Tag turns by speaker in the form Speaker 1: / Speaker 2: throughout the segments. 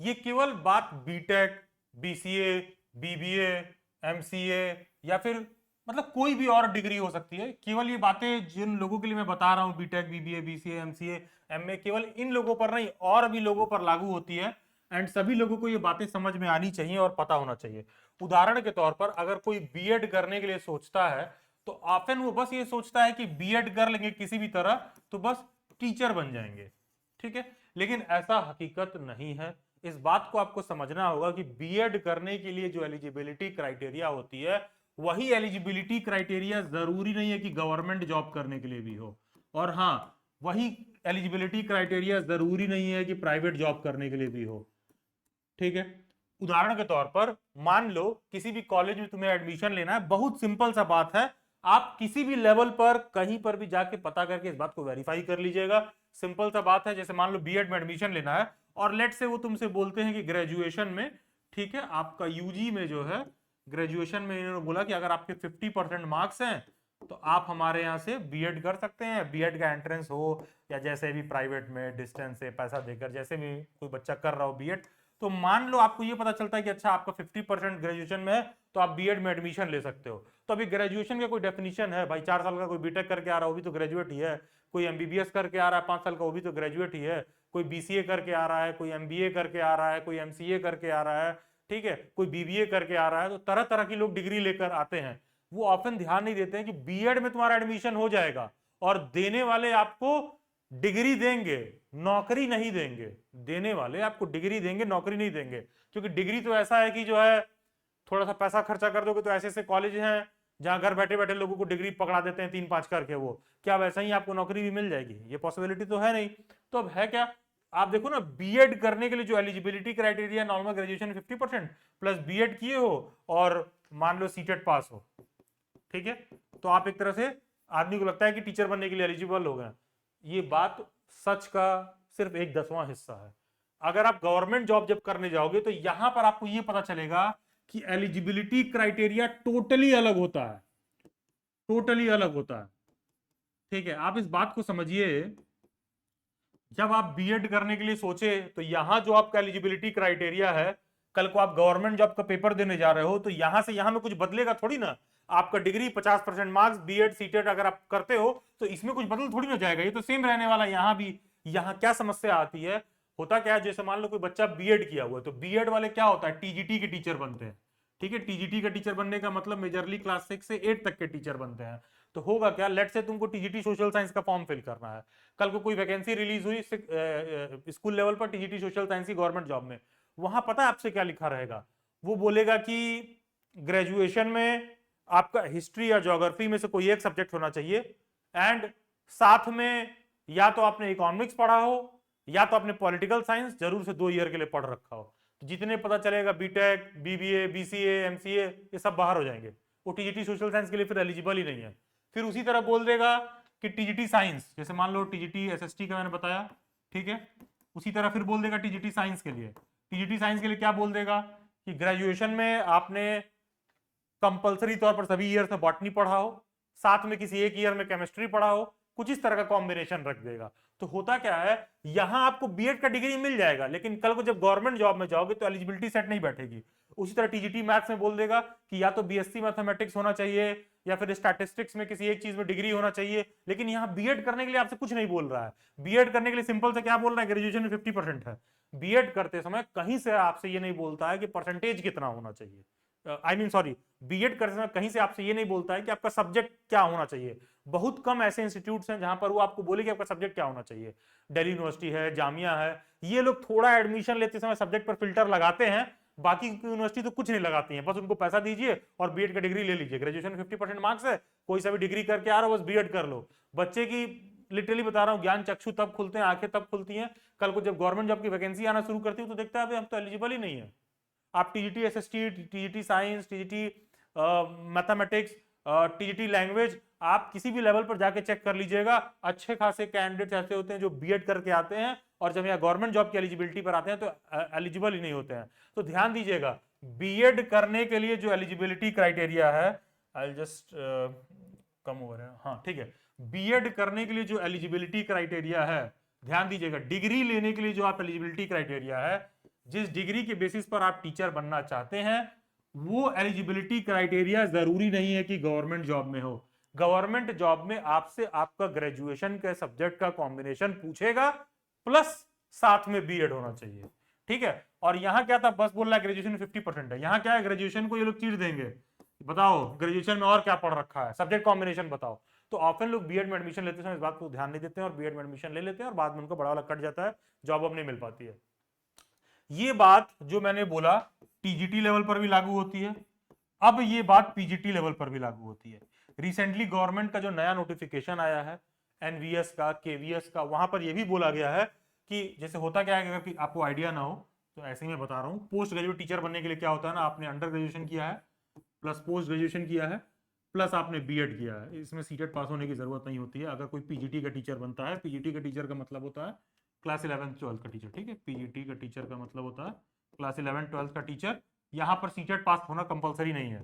Speaker 1: ये केवल बात बीटेक, बीसीए, बीबीए, एमसीए या फिर मतलब कोई भी और डिग्री हो सकती है। केवल ये बातें जिन लोगों के लिए मैं बता रहा हूँ, BTech, BBA, BCA, MCA, MA, केवल इन लोगों पर नहीं और भी लोगों पर लागू होती है। एंड सभी लोगों को ये बातें समझ में आनी चाहिए और पता होना चाहिए। उदाहरण के तौर पर अगर कोई बीएड करने के लिए सोचता है तो ऑफन वो बस ये सोचता है कि बीएड कर लेंगे किसी भी तरह तो बस टीचर बन जाएंगे, ठीक है। लेकिन ऐसा हकीकत नहीं है। इस बात को आपको समझना होगा कि बीएड करने के लिए जो एलिजिबिलिटी क्राइटेरिया होती है, वही एलिजिबिलिटी क्राइटेरिया जरूरी नहीं है कि गवर्नमेंट जॉब करने के लिए भी हो, और हाँ, वही एलिजिबिलिटी क्राइटेरिया जरूरी नहीं है कि प्राइवेट जॉब करने के लिए भी हो, ठीक है। उदाहरण के तौर पर मान लो किसी भी कॉलेज में तुम्हें एडमिशन लेना है, बहुत सिंपल सा बात है, आप किसी भी लेवल पर कहीं पर भी जाके पता करके इस बात को वेरीफाई कर लीजिएगा। सिंपल सा बात है, जैसे मान लो बीएड में एडमिशन लेना है और लेट से वो तुमसे बोलते हैं कि ग्रेजुएशन में, ठीक है, आपका यूजी में जो है ग्रेजुएशन में इन्होंने बोला कि अगर आपके 50% मार्क्स हैं तो आप हमारे यहाँ से बीएड कर सकते हैं। बीएड का एंट्रेंस हो या जैसे भी प्राइवेट में डिस्टेंस से पैसा देकर जैसे भी कोई बच्चा कर रहा हो बीएड, तो मान लो आपको ये पता चलता है कि अच्छा आपका 50% ग्रेजुएशन में है तो आप बीएड में एडमिशन ले सकते हो। तो अभी ग्रेजुएशन का कोई डेफिनेशन है भाई, 4 साल का कोई बीटेक करके आ रहा है वो भी तो ग्रेजुएट ही है, कोई एमबीबीएस करके आ रहा है 5 साल का वो भी तो ग्रेजुएट ही है, कोई बीसीए करके आ रहा है, कोई एमबीए करके आ रहा है, कोई एमसीए करके आ रहा है, ठीक है, कोई बीबीए करके आ रहा है। तो तरह तरह की लोग डिग्री लेकर आते हैं। वो ऑप्शन ध्यान नहीं देते हैं कि बीएड में तुम्हारा एडमिशन हो जाएगा और देने वाले आपको डिग्री देंगे, नौकरी नहीं देंगे। देने वाले आपको डिग्री देंगे, नौकरी नहीं देंगे। क्योंकि डिग्री तो ऐसा है कि जो है थोड़ा सा पैसा खर्चा कर दोगे तो ऐसे ऐसे कॉलेज हैं जहां घर बैठे बैठे लोगों को डिग्री पकड़ा देते हैं 3-5 करके, वो क्या वैसा ही आपको नौकरी भी मिल जाएगी? ये पॉसिबिलिटी तो है नहीं। तो अब है क्या, आप देखो ना, बीएड करने के लिए जो eligibility criteria normal graduation 50% plus BEd किए हो और मान लो सीटेट पास हो, ठीक है, तो आप एक तरह से आदमी को लगता है कि टीचर बनने के लिए एलिजिबल हो गए। ये बात सच का सिर्फ 1/10वां हिस्सा है। अगर आप गवर्नमेंट जॉब जब करने जाओगे तो यहां पर आपको यह पता चलेगा कि एलिजिबिलिटी क्राइटेरिया टोटली अलग होता है, टोटली अलग होता है, ठीक है। आप इस बात को समझिए, जब आप बीएड करने के लिए सोचे तो यहां जो आपका एलिजिबिलिटी क्राइटेरिया है, कल को आप गवर्नमेंट जॉब का पेपर देने जा रहे हो तो यहां से यहां में कुछ बदलेगा थोड़ी ना। आपका डिग्री 50% मार्क्स बीएड सीटेट अगर आप करते हो तो इसमें कुछ बदल थोड़ी ना जाएगा, ये तो सेम रहने वाला। यहां भी, यहां क्या समस्या आती है, होता क्या है, जैसे मान लो कोई बच्चा बीएड किया हुआ है तो बीएड वाले क्या होता है, टीजीटी के टीचर बनते हैं, ठीक है। टीजीटी का टीचर बनने का मतलब मेजरली क्लास 6 से 8 तक के टीचर बनते हैं। तो होगा क्या, लेट से तुमको टीजीटी सोशल साइंस का फॉर्म फिल करना है, कल को कोई वैकेंसी रिलीज हुई स्कूल लेवल पर टीजीटी सोशल साइंस की गवर्नमेंट जॉब में, वहां पता है आपसे क्या लिखा रहेगा, वो बोलेगा कि ग्रेजुएशन में आपका हिस्ट्री या ज्योग्राफी में से कोई एक सब्जेक्ट होना चाहिए, एंड साथ में या तो आपने इकोनॉमिक्स पढ़ा हो या तो आपने पॉलिटिकल साइंस जरूर से 2 ईयर के लिए पढ़ रखा हो। तो जितने पता चलेगा बीटेक, बीबीए, बीसीए, एमसीए, ये सब बाहर हो जाएंगे, वो टीजीटी सोशल साइंस के लिए फिर एलिजिबल ही नहीं है। फिर उसी तरह बोल देगा कि टीजीटी साइंस, जैसे मान लो टीजीटी एसएसटी का मैंने बताया, ठीक है, उसी तरह फिर बोल देगा टीजीटी साइंस के लिए। टीजीटी साइंस के लिए क्या बोल देगा कि ग्रेजुएशन में आपने कंपलसरी तौर पर सभी ईयर में बॉटनी पढ़ा हो, साथ में किसी एक ईयर में केमिस्ट्री पढ़ा हो, कुछ इस तरह का कॉम्बिनेशन रख देगा। तो होता क्या है, यहां आपको बीएड का डिग्री मिल जाएगा लेकिन कल को जब गवर्नमेंट जॉब में जाओगे तो एलिजिबिलिटी सेट नहीं बैठेगी। उसी तरह टीजीटी मैथ्स में बोल देगा कि या तो बीएससी मैथमेटिक्स होना चाहिए या फिर स्टैटिस्टिक्स में किसी एक चीज में डिग्री होना चाहिए, लेकिन यहां बीएड करने के लिए आपसे कुछ नहीं बोल रहा है। बीएड करने के लिए सिंपल से क्या बोल रहा है, ग्रेजुएशन में 50% है। बीएड करते समय कहीं से आपसे ये नहीं बोलता है कि परसेंटेज कितना होना चाहिए, सॉरी, बीएड करते समय कहीं से आपसे ये नहीं बोलता है कि आपका सब्जेक्ट क्या होना चाहिए। बहुत कम ऐसे इंस्टीट्यूट्स हैं जहां पर वो आपको बोले कि आपका सब्जेक्ट क्या होना चाहिए। दिल्ली यूनिवर्सिटी है, जामिया है, ये लोग थोड़ा एडमिशन लेते समय सब्जेक्ट पर फिल्टर लगाते हैं, बाकी यूनिवर्सिटी तो कुछ नहीं लगाती है, बस उनको पैसा दीजिए और बीएड का डिग्री ले लीजिए। ग्रेजुएशन 50% मार्क्स है, कोई सा भी डिग्री करके आ रहा हो बस बीएड कर लो। बच्चे की लिटरली बता रहा हूँ, ज्ञान चक्षु तब खुलते हैं, आंखें तब खुलती हैं, कल को जब गवर्नमेंट जॉब की वैकेंसी आना शुरू करती है तो देखता है हम तो एलिजिबल ही नहीं है। आप TGT SST, TGT science, TGT mathematics, TGT language, आप किसी भी लेवल पर जाके चेक कर लीजिएगा, अच्छे खासे कैंडिडेट्स ऐसे होते हैं जो बीएड करके आते हैं और जब यहाँ गवर्नमेंट जॉब की एलिजिबिलिटी पर आते हैं तो एलिजिबल ही नहीं होते हैं। तो ध्यान दीजिएगा, बीएड करने के लिए जो एलिजिबिलिटी क्राइटेरिया है, आई जस्ट कम ओवर है, हाँ ठीक है, बीएड करने के लिए जो एलिजिबिलिटी क्राइटेरिया है, ध्यान दीजिएगा, डिग्री लेने के लिए जो आप एलिजिबिलिटी क्राइटेरिया है, जिस डिग्री के बेसिस पर आप टीचर बनना चाहते हैं वो एलिजिबिलिटी क्राइटेरिया जरूरी नहीं है कि गवर्नमेंट जॉब में हो। गवर्नमेंट जॉब में आपसे आपका ग्रेजुएशन के सब्जेक्ट का कॉम्बिनेशन पूछेगा, प्लस साथ में बीएड होना चाहिए, ठीक है। और यहां क्या था, बस बोल रहा है ग्रेजुएशन 50% है, यहां क्या है, ग्रेजुएशन को ये लोग चीज देंगे, बताओ ग्रेजुएशन में और क्या पढ़ रखा है, सब्जेक्ट कॉम्बिनेशन बताओ। तो ऑफन लोग बीएड में एडमिशन लेते समय इस बात को ध्यान नहीं देते हैं और बीएड में एडमिशन ले लेते हैं और बाद में उनको बड़ा वाला कट जाता है, जॉब अब नहीं मिल पाती है। ये बात जो मैंने बोला टीजीटी लेवल पर भी लागू होती है, अब ये बात पीजीटी लेवल पर भी लागू होती है। रिसेंटली गवर्नमेंट का जो नया नोटिफिकेशन आया है एनवीएस का, केवीएस का, वहां पर यह भी बोला गया है कि जैसे होता क्या है, अगर आपको आइडिया ना हो तो ऐसे ही मैं बता रहा हूँ, पोस्ट ग्रेजुएट टीचर बनने के लिए क्या होता है ना, आपने अंडर ग्रेजुएशन किया है प्लस पोस्ट ग्रेजुएशन किया है प्लस आपने बीएड किया है, इसमें सीटेट पास होने की जरूरत नहीं होती है। अगर कोई पीजीटी का टीचर बनता है, पीजीटी का टीचर का मतलब होता है क्लास 11th-12th का टीचर, ठीक है, पीजीटी का टीचर का मतलब होता है क्लास 11th-12th का टीचर। यहां पर सीटेट पास होना कंपलसरी नहीं है,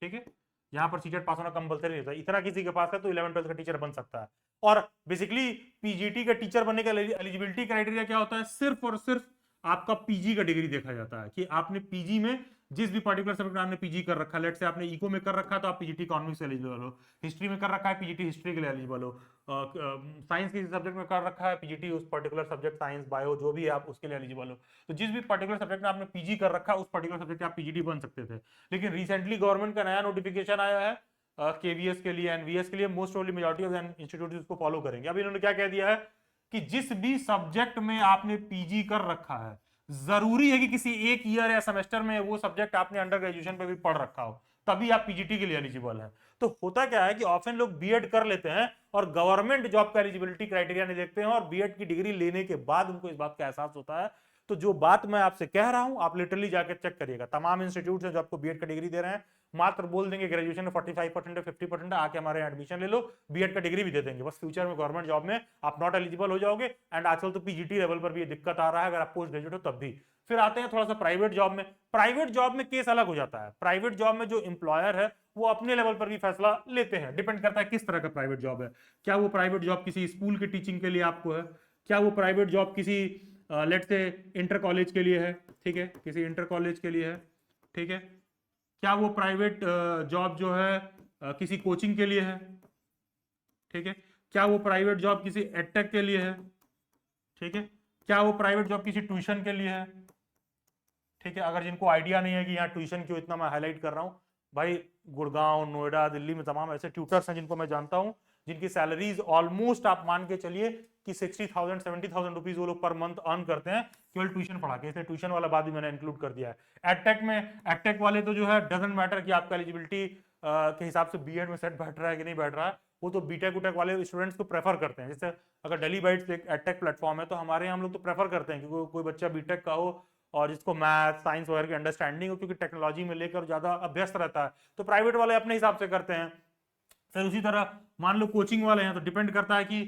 Speaker 1: ठीक है, यहां पर सीटेट पास होना कंपलसरी नहीं होता, इतना किसी के पास है तो 11th-12th का टीचर बन सकता है। और बेसिकली पीजीटी का टीचर बनने का एलिजिबिलिटी क्राइटेरिया क्या होता है, सिर्फ और सिर्फ आपका पीजी का डिग्री देखा जाता है कि आपने पीजी में जिस भी पर्टिकुलर सब्जेक्ट में आपने पीजी कर रखा है, लेट से आपने इको में कर रखा है तो आप पीजीटी इकोनॉमिक्स से एलिजिबल हो, हिस्ट्री में कर रखा है पीजीटी हिस्ट्री के लिए एलिजिबल हो, साइंस के सब्जेक्ट में कर रखा है पीजीटी उस पर्टिकुलर सब्जेक्ट साइंस बायो जो भी है आप उसके लिए एलिजिबल हो। तो जिस भी पर्टिकुलर सब्जेक्ट में आपने पीजी कर रखा है उस पर्टिकुलर सब्जेक्ट में आप पीजीटी बन सकते थे। लेकिन रिसेंटली गवर्नमेंट का नया नोटिफिकेशन आया है केवीएस के लिए, एनवीएस के लिए, most probably majority of institute इसको फॉलो करेंगे। अब इन्होंने क्या कह दिया है कि जिस भी सब्जेक्ट में आपने पीजी कर रखा है, जरूरी है कि किसी एक ईयर या सेमेस्टर में वो सब्जेक्ट आपने अंडर ग्रेजुएशन पे भी पढ़ रखा हो, तभी आप पीजीटी के लिए एलिजिबल हैं। तो होता क्या है कि ऑफन लोग बीएड कर लेते हैं और गवर्नमेंट जॉब का एलिजिबिलिटी क्राइटेरिया नहीं देखते हैं और बीएड की डिग्री लेने के बाद उनको इस बात का एहसास होता है। तो जो बात मैं आपसे कह रहा हूं आप लिटरली जाकर चेक करिएगा, तमाम इंस्टीट्यूट है जो आपको बीएड का डिग्री दे रहे हैं, मात्र बोल देंगे ग्रेजुएशन में 45% 50% आके हमारे एडमिशन ले लो, बीएड का डिग्री भी दे देंगे, बस फ्यूचर में गवर्नमेंट जॉब में आप नॉट एलिजिबल हो जाओगे। एंड आजकल तो पीजीटी लेवल पर भी ये दिक्कत आ रहा है अगर आप पोस्ट ग्रेजुएट हो तब भी। फिर आते हैं थोड़ा सा प्राइवेट जॉब में। प्राइवेट जॉब में केस अलग हो जाता है, प्राइवेट जॉब में जो एम्प्लॉयर है वो अपने लेवल पर भी फैसला लेते हैं, डिपेंड करता है किस तरह का प्राइवेट जॉब है। क्या वो प्राइवेट जॉब किसी स्कूल के टीचिंग के लिए आपको है, क्या वो प्राइवेट जॉब किसी लेट से इंटर कॉलेज के लिए है, ठीक है, किसी इंटर कॉलेज के लिए है, ठीक है, क्या वो प्राइवेट जॉब जो है किसी कोचिंग के लिए है, ठीक है, क्या वो प्राइवेट जॉब किसी एडटेक के लिए है, ठीक है, क्या वो प्राइवेट जॉब किसी ट्यूशन के लिए है, ठीक है। अगर जिनको आइडिया नहीं है कि यहाँ ट्यूशन क्यों इतना मैं हाईलाइट कर रहा हूँ, भाई गुड़गांव, नोएडा, दिल्ली में तमाम ऐसे ट्यूटर्स हैं जिनको मैं जानता हूँ जिनकी सैलरीज ऑलमोस्ट आप मान के चलिए कि 60,000 70,000 रुपीज वो लोग पर मंथ अर्न करते हैं केवल ट्यूशन पढ़ा के, इसलिए ट्यूशन वाला बात भी मैंने इंक्लूड कर दिया है। एडटेक में, एडटेक वाले तो जो है डजंट मैटर कि आपका एलिजिबिलिटी के हिसाब से बीएड में सेट बैठ रहा है कि नहीं बैठ रहा है, वो तो बीटेक उटेक वाले स्टूडेंट्स को प्रेफर करते हैं। जैसे अगर डेली बाइट्स एक एडटेक प्लेटफॉर्म है तो हमारे यहाँ हम लोग तो प्रेफर करते हैं कि कोई बच्चा बीटेक का हो और जिसको मैथ साइंस वगैरह की अंडरस्टैंडिंग हो, क्योंकि टेक्नोलॉजी में लेकर ज्यादा अभ्यस्त रहता है, तो प्राइवेट वाले अपने हिसाब से करते हैं। फिर उसी तरह मान लो कोचिंग वाले हैं तो डिपेंड करता है कि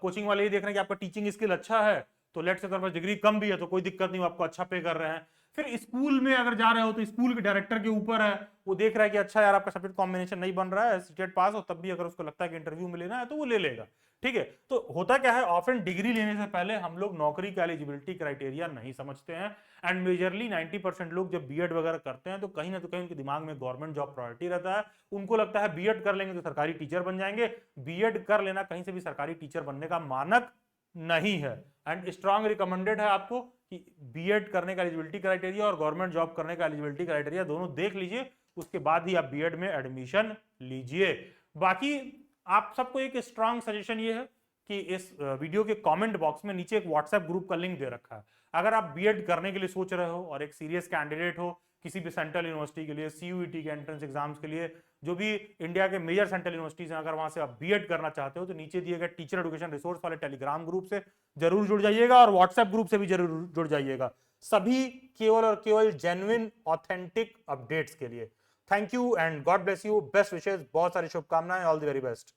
Speaker 1: कोचिंग वाले ये देख रहे हैं कि आपका टीचिंग स्किल अच्छा है तो लेट से अगर डिग्री कम भी है तो कोई दिक्कत नहीं, वो आपको अच्छा पे कर रहे हैं। फिर स्कूल में अगर जा रहे हो तो स्कूल के डायरेक्टर के ऊपर है, वो देख रहा है कि अच्छा यार आपका सब्जेक्ट कॉम्बिनेशन नहीं बन रहा है, सीटेट पास हो तब भी अगर उसको लगता है कि इंटरव्यू में लेना है तो वो ले लेगा, ठीक है। तो होता क्या है, ऑफन डिग्री लेने से पहले हम लोग नौकरी का एलिजिबिलिटी क्राइटेरिया नहीं समझते हैं। एंड मेजरली 90% लोग जब बीएड वगैरह करते हैं तो कहीं ना कहीं उनके दिमाग में गवर्नमेंट जॉब प्रायोरिटी रहता है, उनको लगता है बीएड कर लेंगे तो सरकारी टीचर बन जाएंगे। बीएड कर लेना कहीं से भी सरकारी टीचर बनने का मानक नहीं है। एंड स्ट्रांग रिकमेंडेड है आपको कि बीएड करने का एलिजिबिलिटी क्राइटेरिया और गवर्नमेंट जॉब करने का एलिजिबिलिटी क्राइटेरिया दोनों देख लीजिए, उसके बाद ही आप बीएड में एडमिशन लीजिए। बाकी आप सबको एक स्ट्रांग सजेशन ये है कि इस वीडियो के कमेंट बॉक्स में नीचे एक व्हाट्सएप ग्रुप का लिंक दे रखा है। अगर आप बीएड करने के लिए सोच रहे हो और एक सीरियस कैंडिडेट हो किसी भी सेंट्रल यूनिवर्सिटी के लिए, सीयूईटी के एंट्रेंस एग्जाम्स के लिए, जो भी इंडिया के मेजर सेंट्रल यूनिवर्सिटीज हैं, अगर वहां से आप बीएड करना चाहते हो तो नीचे दिए गए टीचर एजुकेशन रिसोर्स वाले टेलीग्राम ग्रुप से जरूर जुड़ जाइएगा और व्हाट्सएप ग्रुप से भी जरूर जुड़ जाइएगा, सभी केवल और केवल जेन्युइन ऑथेंटिक अपडेट्स के लिए। Thank you and God bless you, best Vishesh, बहुत सारी शुभकामनाएं, ऑल द वेरी बेस्ट।